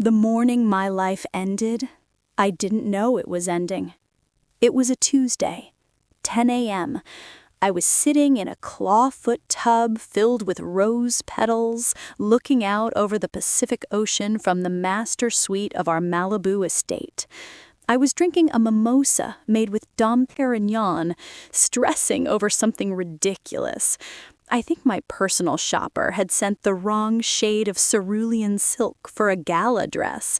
The morning my life ended, I didn't know it was ending. It was a Tuesday, 10 a.m. I was sitting in a clawfoot tub filled with rose petals, looking out over the Pacific Ocean from the master suite of our Malibu estate. I was drinking a mimosa made with Dom Perignon, stressing over something ridiculous. I think my personal shopper had sent the wrong shade of cerulean silk for a gala dress.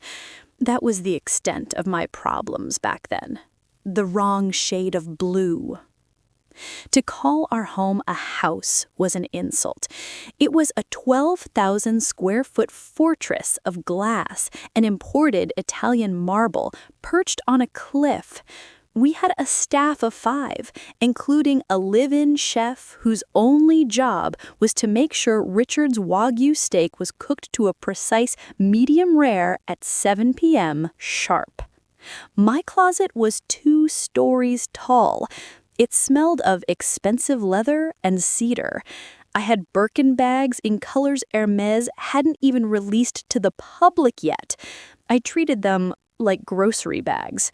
That was the extent of my problems back then. The wrong shade of blue. To call our home a house was an insult. It was a 12,000 square foot fortress of glass and imported Italian marble perched on a cliff. We had a staff of 5, including a live-in chef whose only job was to make sure Richard's Wagyu steak was cooked to a precise medium rare at 7 p.m. sharp. My closet was 2 stories tall. It smelled of expensive leather and cedar. I had Birkin bags in colors Hermès hadn't even released to the public yet. I treated them like grocery bags.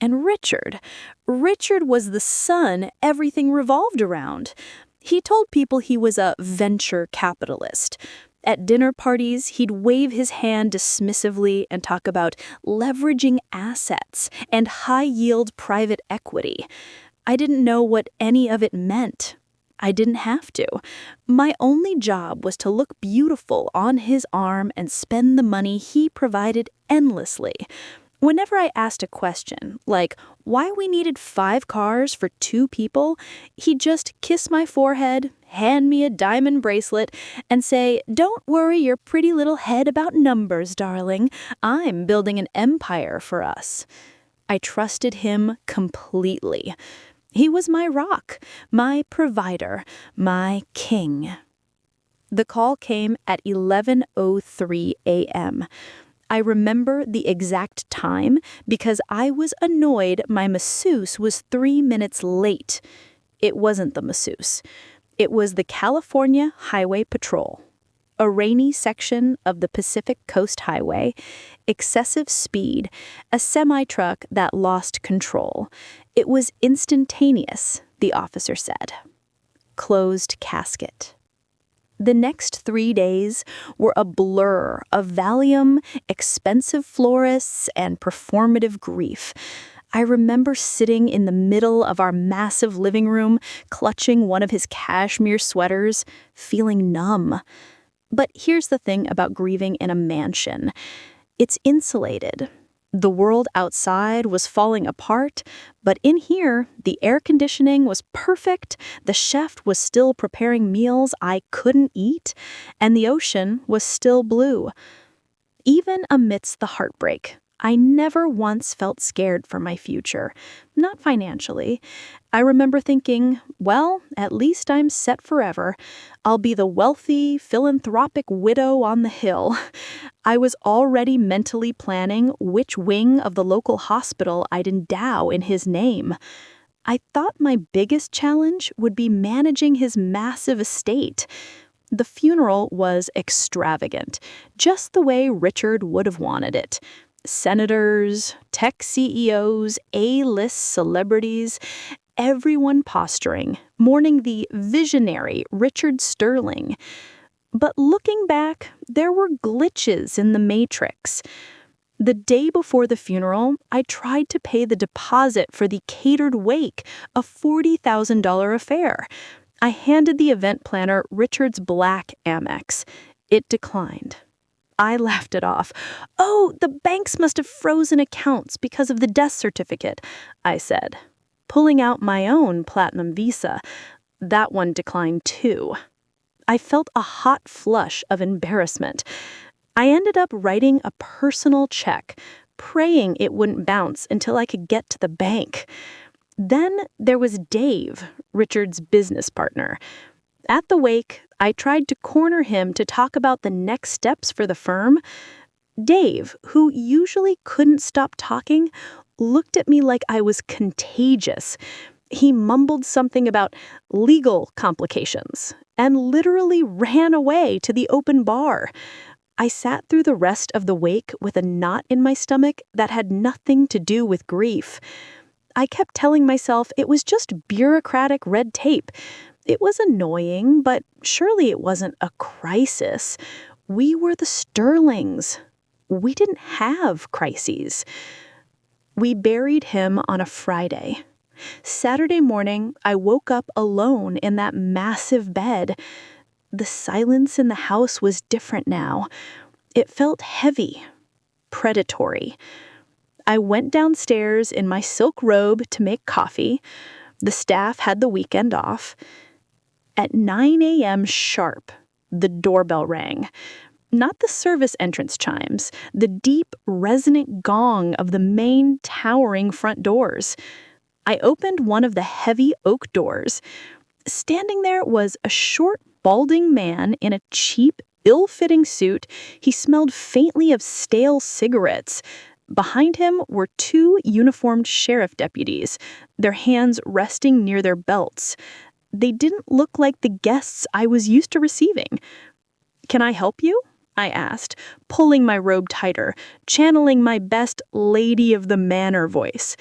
And Richard was the son everything revolved around. He told people he was a venture capitalist. At dinner parties, he'd wave his hand dismissively and talk about leveraging assets and high-yield private equity. I didn't know what any of it meant. I didn't have to. My only job was to look beautiful on his arm and spend the money he provided endlessly. Whenever I asked a question, like why we needed 5 cars for 2 people, he'd just kiss my forehead, hand me a diamond bracelet, and say, "Don't worry your pretty little head about numbers, darling. I'm building an empire for us." I trusted him completely. He was my rock, my provider, my king. The call came at 11:03 a.m. I remember the exact time because I was annoyed my masseuse was 3 minutes late. It wasn't the masseuse. It was the California Highway Patrol. A rainy section of the Pacific Coast Highway, excessive speed, a semi-truck that lost control. It was instantaneous, the officer said. Closed casket. The next 3 days were a blur of Valium, expensive florists, and performative grief. I remember sitting in the middle of our massive living room, clutching one of his cashmere sweaters, feeling numb. But here's the thing about grieving in a mansion. It's insulated. The world outside was falling apart, but in here, the air conditioning was perfect, the chef was still preparing meals I couldn't eat, and the ocean was still blue. Even amidst the heartbreak, I never once felt scared for my future, not financially. I remember thinking, well, at least I'm set forever. I'll be the wealthy, philanthropic widow on the hill. I was already mentally planning which wing of the local hospital I'd endow in his name. I thought my biggest challenge would be managing his massive estate. The funeral was extravagant, just the way Richard would have wanted it. Senators, tech CEOs, A-list celebrities, everyone posturing, mourning the visionary Richard Sterling. But looking back, there were glitches in the matrix. The day before the funeral, I tried to pay the deposit for the catered wake, a $40,000 affair. I handed the event planner Richard's black Amex. It declined. I laughed it off. "Oh, the banks must have frozen accounts because of the death certificate," I said, pulling out my own platinum visa. That one declined too. I felt a hot flush of embarrassment. I ended up writing a personal check, praying it wouldn't bounce until I could get to the bank. Then there was Dave, Richard's business partner. At the wake, I tried to corner him to talk about the next steps for the firm. Dave, who usually couldn't stop talking, looked at me like I was contagious. He mumbled something about legal complications and literally ran away to the open bar. I sat through the rest of the wake with a knot in my stomach that had nothing to do with grief. I kept telling myself it was just bureaucratic red tape. It was annoying, but surely it wasn't a crisis. We were the Sterlings. We didn't have crises. We buried him on a Friday. Saturday morning, I woke up alone in that massive bed. The silence in the house was different now. It felt heavy, predatory. I went downstairs in my silk robe to make coffee. The staff had the weekend off. At 9 a.m. sharp, the doorbell rang. Not the service entrance chimes, the deep, resonant gong of the main, towering front doors. I opened one of the heavy oak doors. Standing there was a short, balding man in a cheap, ill-fitting suit. He smelled faintly of stale cigarettes. Behind him were two uniformed sheriff deputies, their hands resting near their belts. They didn't look like the guests I was used to receiving. "Can I help you?" I asked, pulling my robe tighter, channeling my best lady of the manor voice.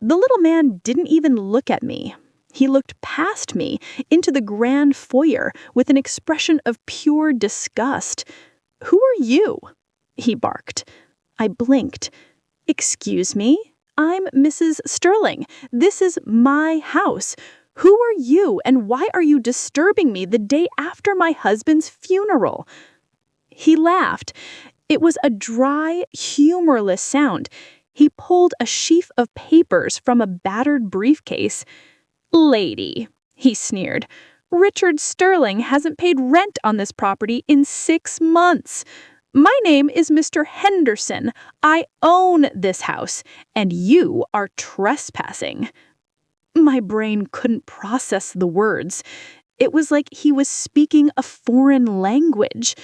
The little man didn't even look at me. He looked past me into the grand foyer with an expression of pure disgust. "Who are you?" he barked. I blinked. "Excuse me? I'm Mrs. Sterling. This is my house. Who are you, and why are you disturbing me the day after my husband's funeral?" He laughed. It was a dry, humorless sound. He pulled a sheaf of papers from a battered briefcase. "Lady," he sneered, "Richard Sterling hasn't paid rent on this property in 6 months. My name is Mr. Henderson. I own this house, and you are trespassing." My brain couldn't process the words. It was like he was speaking a foreign language.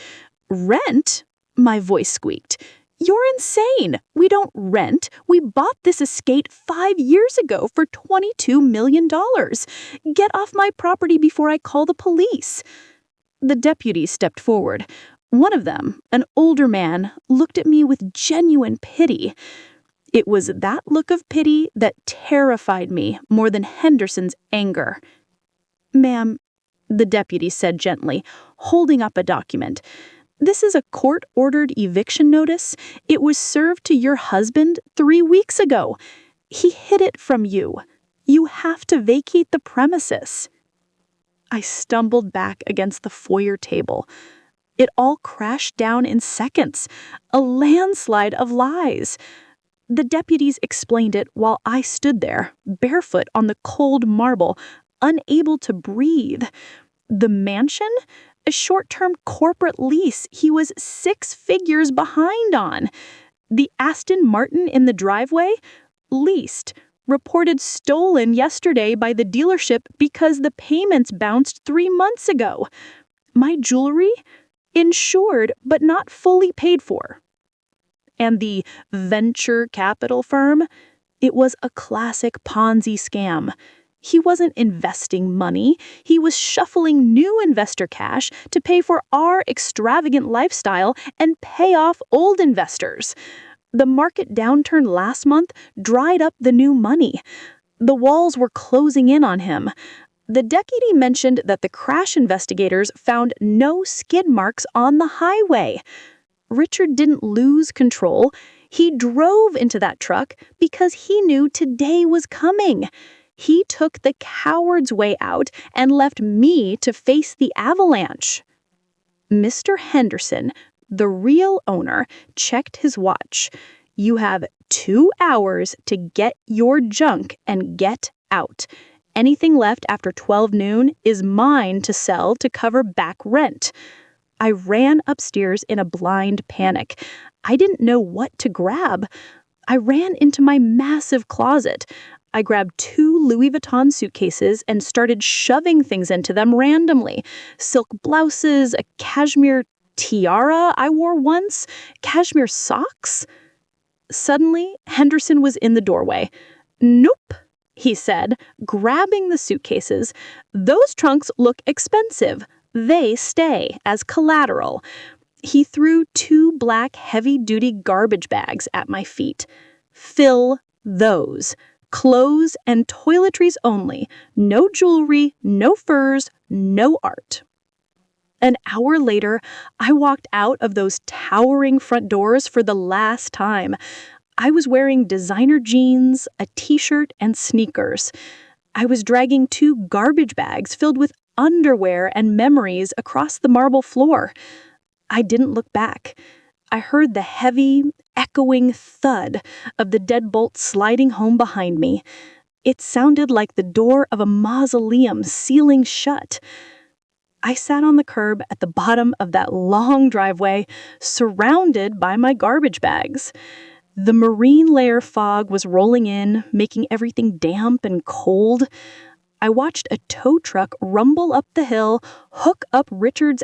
"Rent?" my voice squeaked. "You're insane. We don't rent. We bought this estate 5 years ago for $22 million. Get off my property before I call the police." The deputies stepped forward. One of them, an older man, looked at me with genuine pity. It was that look of pity that terrified me more than Henderson's anger. "Ma'am," the deputy said gently, holding up a document. "This is a court-ordered eviction notice. It was served to your husband 3 weeks ago. He hid it from you. You have to vacate the premises." I stumbled back against the foyer table. It all crashed down in seconds. A landslide of lies. The deputies explained it while I stood there, barefoot on the cold marble, unable to breathe. The mansion? A short-term corporate lease he was 6 figures behind on. The Aston Martin in the driveway? Leased. Reported stolen yesterday by the dealership because the payments bounced 3 months ago. My jewelry? Insured, but not fully paid for. And the venture capital firm? It was a classic Ponzi scam. He wasn't investing money. He was shuffling new investor cash to pay for our extravagant lifestyle and pay off old investors. The market downturn last month dried up the new money. The walls were closing in on him. The deputy mentioned that the crash investigators found no skid marks on the highway. Richard didn't lose control. He drove into that truck because he knew today was coming. He took the coward's way out and left me to face the avalanche. Mr. Henderson, the real owner, checked his watch. "You have 2 hours to get your junk and get out. Anything left after 12 noon is mine to sell to cover back rent." I ran upstairs in a blind panic. I didn't know what to grab. I ran into my massive closet. I grabbed 2 Louis Vuitton suitcases and started shoving things into them randomly. Silk blouses, a cashmere tiara I wore once, cashmere socks. Suddenly, Henderson was in the doorway. "Nope," he said, grabbing the suitcases. "Those trunks look expensive. They stay as collateral." He threw 2 black heavy-duty garbage bags at my feet. Fill those. Clothes and toiletries only. No jewelry, no furs, no art. An hour later, I walked out of those towering front doors for the last time. I was wearing designer jeans, a t-shirt, and sneakers. I was dragging 2 garbage bags filled with underwear and memories across the marble floor. I didn't look back. I heard the heavy, echoing thud of the deadbolt sliding home behind me. It sounded like the door of a mausoleum sealing shut. I sat on the curb at the bottom of that long driveway, surrounded by my garbage bags. The marine layer fog was rolling in, making everything damp and cold. I watched a tow truck rumble up the hill, hook up Richard's